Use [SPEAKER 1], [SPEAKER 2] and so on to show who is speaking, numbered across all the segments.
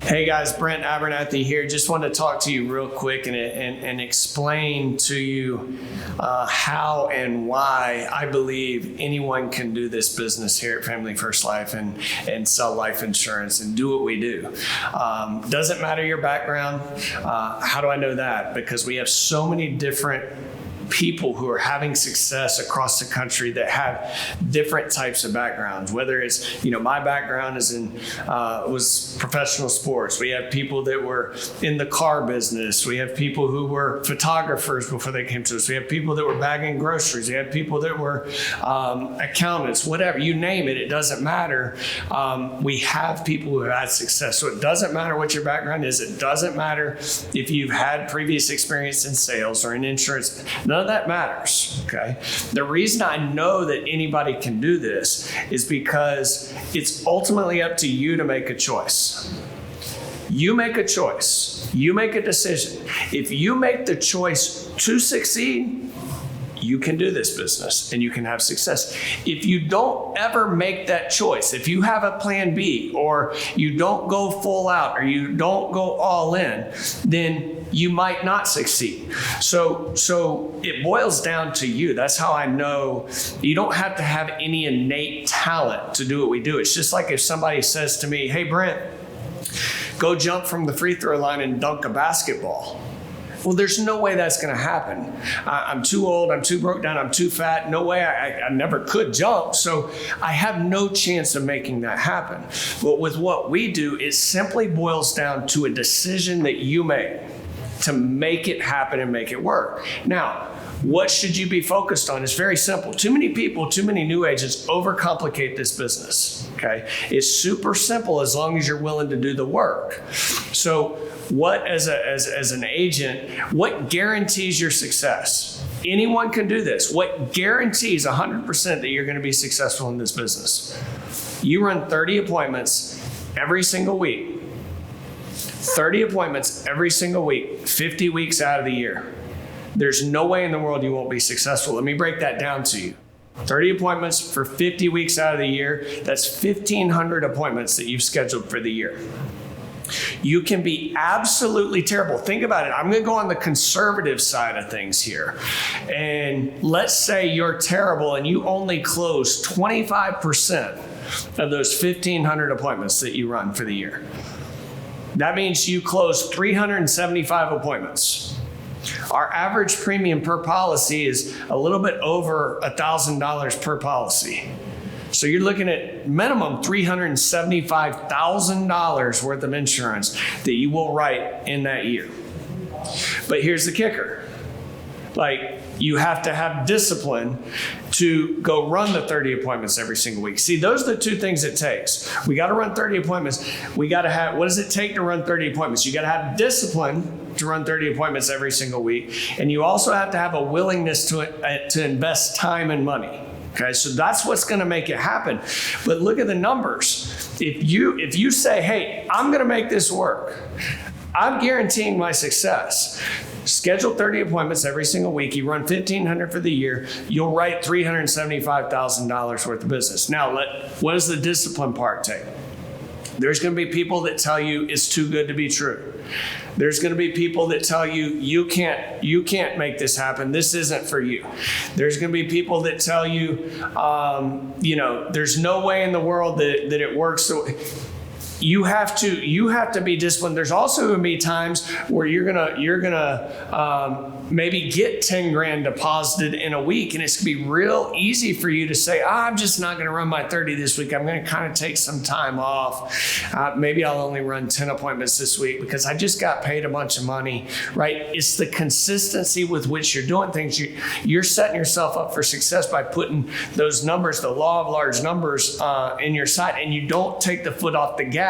[SPEAKER 1] Hey guys, Brent, Abernathy here. Just wanted to talk to you real quick and explain to you how and why I believe anyone can do this business here at Family First Life and sell life insurance and do what we do. Doesn't matter your background. How do I know that? Because we have so many different people who are having success across the country that have different types of backgrounds. Whether it's, my background is was professional sports. We have people that were in the car business. We have people who were photographers before they came to us. We have people that were bagging groceries. We have people that were accountants, whatever, you name it, it doesn't matter. We have people who have had success. So it doesn't matter what your background is. It doesn't matter if you've had previous experience in sales or in insurance. None of that matters, okay? The reason I know that anybody can do this is because it's ultimately up to you to make a choice. You make a choice. You make a decision. If you make the choice to succeed, you can do this business and you can have success. If you don't ever make that choice, if you have a plan B or you don't go full out or you don't go all in, then you might not succeed. So it boils down to you. That's how I know you don't have to have any innate talent to do what we do. It's just like if somebody says to me, hey, Brent, go jump from the free throw line and dunk a basketball. Well, there's no way that's going to happen. I'm too old, I'm too broke down, I'm too fat. No way, I never could jump. So I have no chance of making that happen. But with what we do, it simply boils down to a decision that you make to make it happen and make it work. Now, what should you be focused on? It's very simple. Too many people, too many new agents overcomplicate this business, okay? It's super simple as long as you're willing to do the work. So what, as an agent, what guarantees your success? Anyone can do this. What guarantees 100% that you're going to be successful in this business? You run 30 appointments every single week. 30 appointments every single week, 50 weeks out of the year. There's no way in the world you won't be successful. Let me break that down to you. 30 appointments for 50 weeks out of the year, that's 1,500 appointments that you've scheduled for the year. You can be absolutely terrible. Think about it. I'm going to go on the conservative side of things here. And let's say you're terrible and you only close 25% of those 1,500 appointments that you run for the year. That means you close 375 appointments. Our average premium per policy is a little bit over $1,000 per policy. So you're looking at minimum $375,000 worth of insurance that you will write in that year. But here's the kicker. You have to have discipline to go run the 30 appointments every single week. See, those are the two things it takes. We got to run 30 appointments. We got to have, what does it take to run 30 appointments? You got to have discipline to run 30 appointments every single week. And you also have to have a willingness to invest time and money. Okay, so that's what's going to make it happen. But look at the numbers. If you say, hey, I'm going to make this work, I'm guaranteeing my success. Schedule 30 appointments every single week. You run 1,500 for the year. You'll write $375,000 worth of business. Now, what does the discipline part take? There's going to be people that tell you it's too good to be true. There's going to be people that tell you, you can't make this happen. This isn't for you. There's going to be people that tell you, there's no way in the world that it works. So you have to be disciplined. There's also going to be times where you're gonna maybe get 10 grand deposited in a week, and it's gonna be real easy for you to say, I'm just not gonna run my 30 this week. I'm gonna kind of take some time off. Maybe I'll only run 10 appointments this week because I just got paid a bunch of money, right? It's the consistency with which you're doing things. You're setting yourself up for success by putting those numbers, the law of large numbers, in your sight, and you don't take the foot off the gas,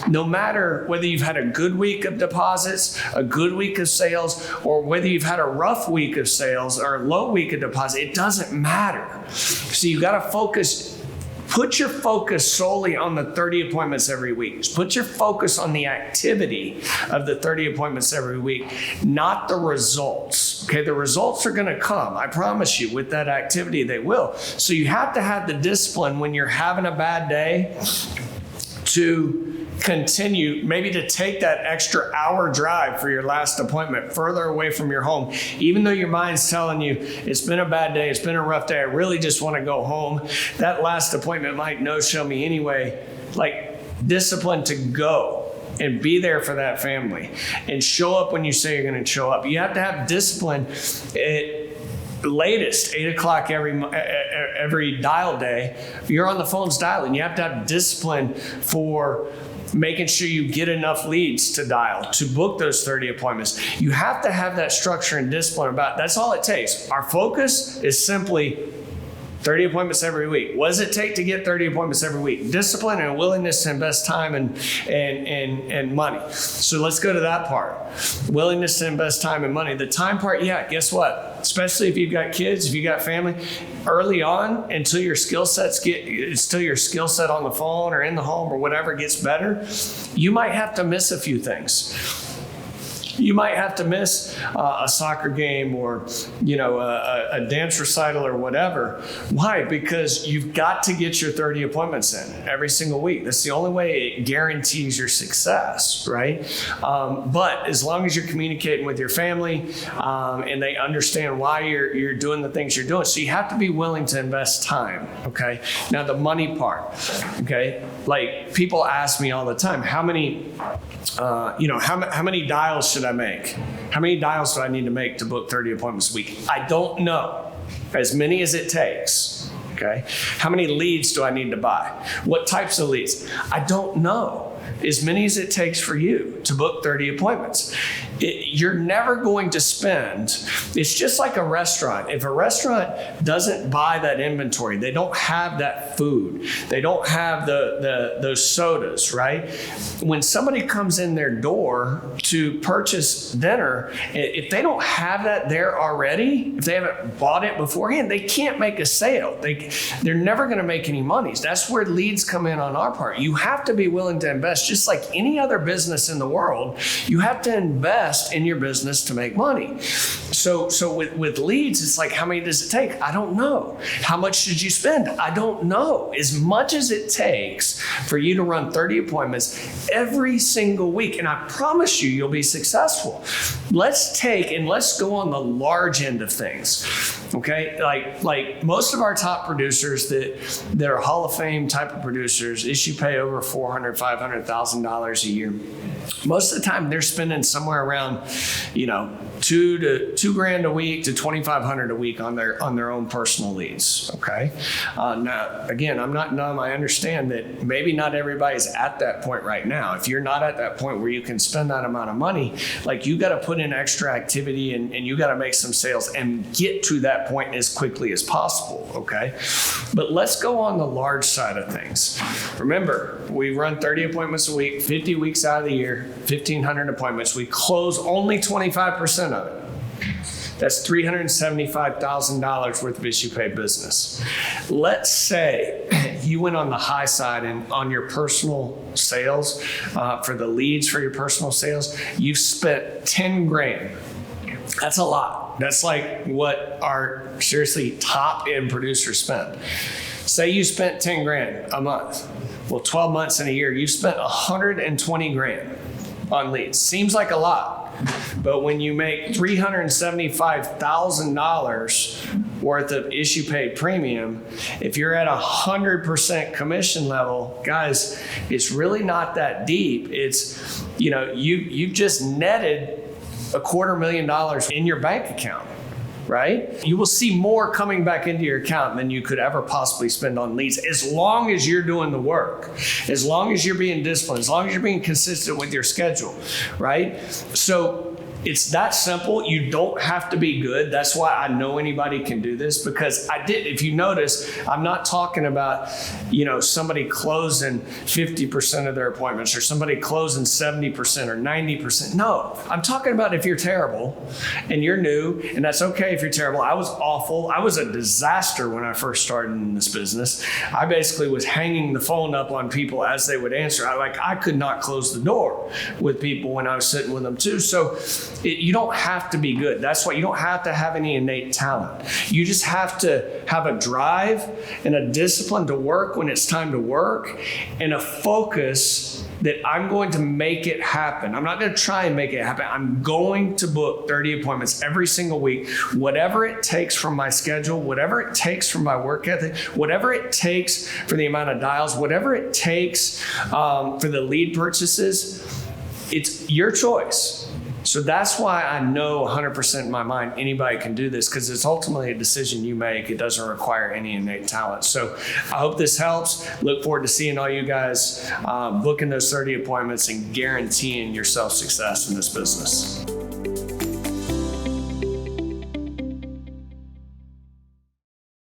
[SPEAKER 1] no matter whether you've had a good week of deposits, a good week of sales, or whether you've had a rough week of sales or a low week of deposit. It doesn't matter. So you got to focus. Put your focus solely on the 30 appointments every week. Put your focus on the activity of the 30 appointments every week, not the results. Okay, the results are going to come. I promise you, with that activity, they will. So you have to have the discipline when you're having a bad day to continue maybe to take that extra hour drive for your last appointment further away from your home, even though your mind's telling you it's been a bad day, it's been a rough day, I really just want to go home. That last appointment might no-show me anyway. Like, discipline to go and be there for that family and show up when you say you're going to show up. You have to have discipline at latest 8 o'clock every dial day. If you're on the phones dialing, you have to have discipline for making sure you get enough leads to dial, to book those 30 appointments. You have to have that structure and discipline about, that's all it takes. Our focus is simply 30 appointments every week. What does it take to get 30 appointments every week? Discipline and a willingness to invest time and money. So let's go to that part. Willingness to invest time and money. The time part, yeah, guess what? Especially if you've got kids, if you've got family, early on, until your skill set on the phone or in the home or whatever gets better, you might have to miss a few things. You might have to miss a soccer game or, a dance recital or whatever. Why? Because you've got to get your 30 appointments in every single week. That's the only way it guarantees your success, right? But as long as you're communicating with your family and they understand why you're doing the things you're doing. So you have to be willing to invest time, okay? Now the money part, okay? Like, people ask me all the time, how many dials should I make? How many dials do I need to make to book 30 appointments a week? I don't know. As many as it takes. Okay. How many leads do I need to buy? What types of leads? I don't know. As many as it takes for you to book 30 appointments. You're never going to spend, it's just like a restaurant. If a restaurant doesn't buy that inventory, they don't have that food, they don't have those sodas, right? When somebody comes in their door to purchase dinner, if they don't have that there already, if they haven't bought it beforehand, they can't make a sale. They're never going to make any money. That's where leads come in on our part. You have to be willing to invest, just like any other business in the world. You have to invest in your business to make money. So with leads, it's like, how many does it take? I don't know. How much should you spend? I don't know. As much as it takes for you to run 30 appointments every single week, and I promise you, you'll be successful. Let's go on the large end of things. Okay, like most of our top producers that are Hall of Fame type of producers, issue pay over $400,000, $500,000 a year. Most of the time, they're spending somewhere around, $2,000 a week to $2,500 a week on their own personal leads. Okay. Now, again, I'm not dumb. I understand that maybe not everybody's at that point right now. If you're not at that point where you can spend that amount of money, like, you got to put in extra activity and you got to make some sales and get to that point as quickly as possible. Okay. But let's go on the large side of things. Remember, we run 30 appointments a week, 50 weeks out of the year, 1,500 appointments. We close only 25% of it. That's $375,000 worth of issue pay business. Let's say you went on the high side and on your personal sales, for the leads for your personal sales, you've spent 10 grand. That's a lot. That's like what our seriously top end producers spend. Say you spent 10 grand a month. Well, 12 months in a year, you spent 120 grand on leads. Seems like a lot, but when you make $375,000 worth of issue paid premium, if you're at 100% commission level, guys, it's really not that deep. It's, you've just netted $250,000 in your bank account, right? You will see more coming back into your account than you could ever possibly spend on leads, as long as you're doing the work, as long as you're being disciplined, as long as you're being consistent with your schedule, right? So it's that simple. You don't have to be good. That's why I know anybody can do this, because if you notice, I'm not talking about, somebody closing 50% of their appointments or somebody closing 70% or 90%. No, I'm talking about if you're terrible and you're new, and that's okay if you're terrible. I was awful. I was a disaster when I first started in this business. I basically was hanging the phone up on people as they would answer. I could not close the door with people when I was sitting with them too. So you don't have to be good. That's why you don't have to have any innate talent. You just have to have a drive and a discipline to work when it's time to work, and a focus that I'm going to make it happen. I'm not going to try and make it happen. I'm going to book 30 appointments every single week, whatever it takes from my schedule, whatever it takes from my work ethic, whatever it takes for the amount of dials, whatever it takes for the lead purchases. It's your choice. So that's why I know 100% in my mind anybody can do this, because it's ultimately a decision you make. It doesn't require any innate talent. So I hope this helps. Look forward to seeing all you guys booking those 30 appointments and guaranteeing yourself success in this business.